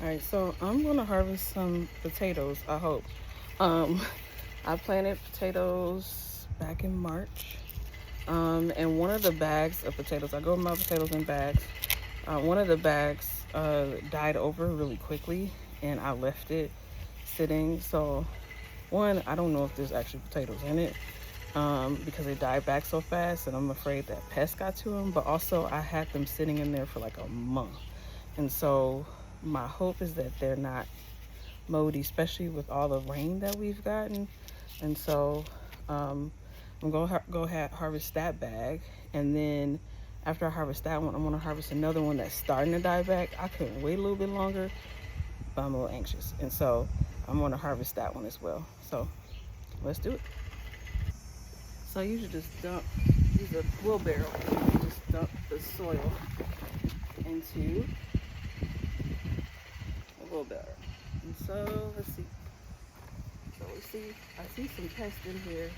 All right, so I'm gonna harvest some potatoes, I hope. Um, I planted potatoes back in March. And one of the bags of potatoes, I grow my potatoes in bags. One of the bags died over really quickly, and I left it sitting. So, one, I don't know if there's actually potatoes in it because they died back so fast, and I'm afraid that pests got to them. But also, I had them sitting in there for like a month. And so, my hope is that they're not moldy, especially with all the rain that we've gotten. And so um, I'm going to harvest that bag. And then after I harvest that one, I'm going to harvest another one that's starting to die back. I couldn't wait a little bit longer, but I'm a little anxious. And so I'm going to harvest that one as well. So let's do it. So I usually just use a wheelbarrow, just dump the soil into a wheelbarrow. And so let's see. So I see some pests in here.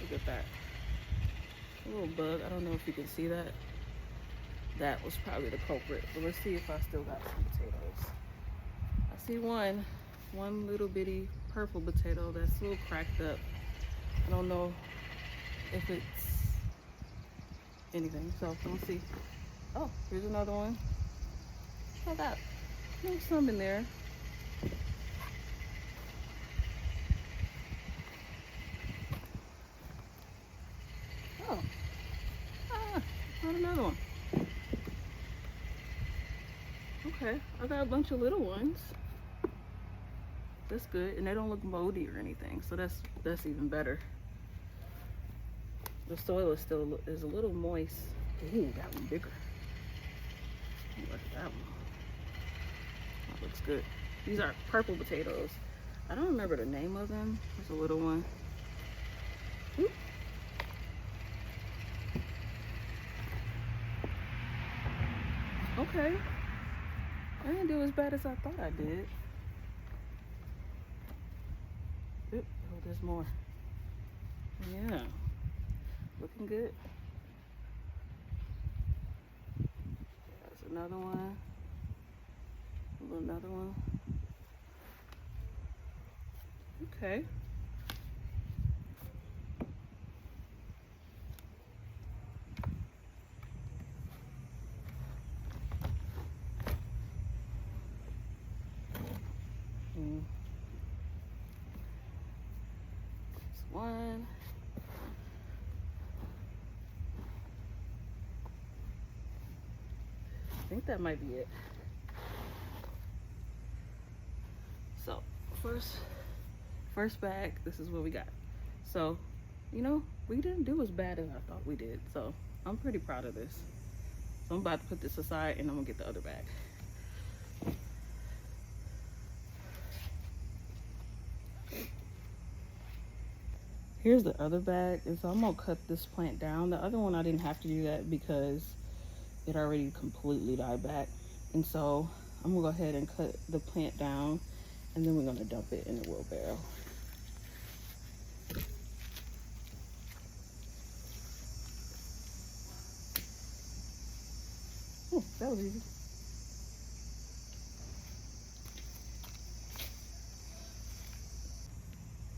Look at that. A little bug. I don't know if you can see that. That was probably the culprit. But let's see if I still got some potatoes. I see one little bitty purple potato that's a little cracked up. I don't know if it's anything. So let's see. Oh, here's another one. I got some in there. Oh, ah, got another one. Okay, I got a bunch of little ones. That's good, and they don't look moldy or anything, so that's even better. The soil is a little moist. Ooh, that one bigger. Look at that one. That looks good. These are purple potatoes. I don't remember the name of them. There's a little one. Oop. Okay. I didn't do as bad as I thought I did. Oop. Oh, there's more. Yeah. Looking good. There's another one. Another one. Okay. Mm. There's one. I think that might be it. So first bag, this is what we got. So, we didn't do as bad as I thought we did. So I'm pretty proud of this. So I'm about to put this aside and I'm gonna get the other bag. Here's the other bag, and so I'm gonna cut this plant down. The other one I didn't have to do that because it already completely died back. And so I'm gonna go ahead and cut the plant down, and then we're gonna dump it in the wheelbarrow. Oh, that was easy.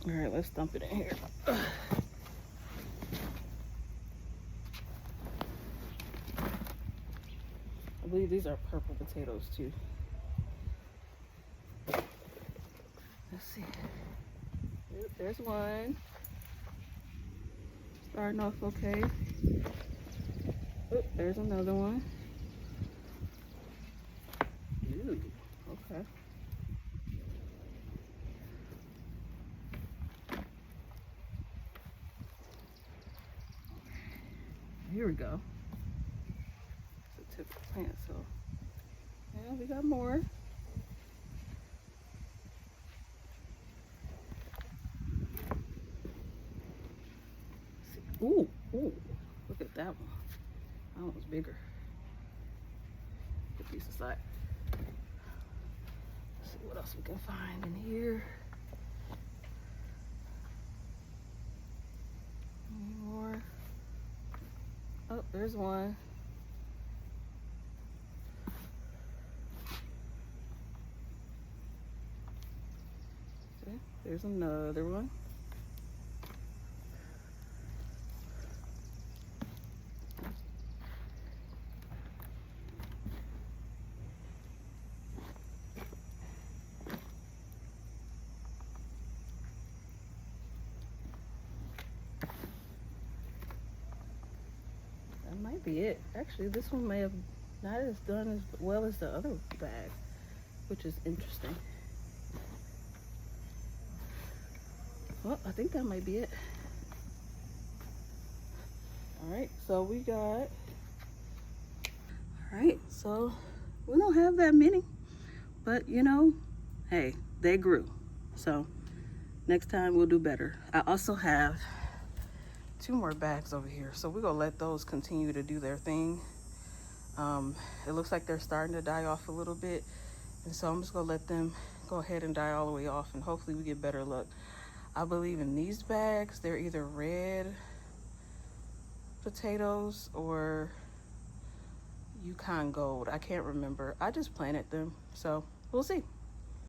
All right, let's dump it in here. I believe these are purple potatoes too. Let's see. There's one. Starting off okay. Oh, there's another one. Ooh, okay. Here we go. It's a tip of the plant, so yeah, we got more. Ooh, ooh, look at that one. That one was bigger. Put these aside. Let's see what else we can find in here. Any more? Oh, there's one. there's another one. That might be it. Actually, this one may have not as done as well as the other bag, which is interesting. Well, I think that might be it. All right, so we got, all right, so we don't have that many, but you know, hey, they grew. So next time we'll do better. I also have 2 more bags over here, so we're gonna let those continue to do their thing. It looks like they're starting to die off a little bit, and so I'm just gonna let them go ahead and die all the way off, and hopefully we get better luck. I believe in these bags, they're either red potatoes or Yukon Gold. I can't remember. I just planted them, so we'll see.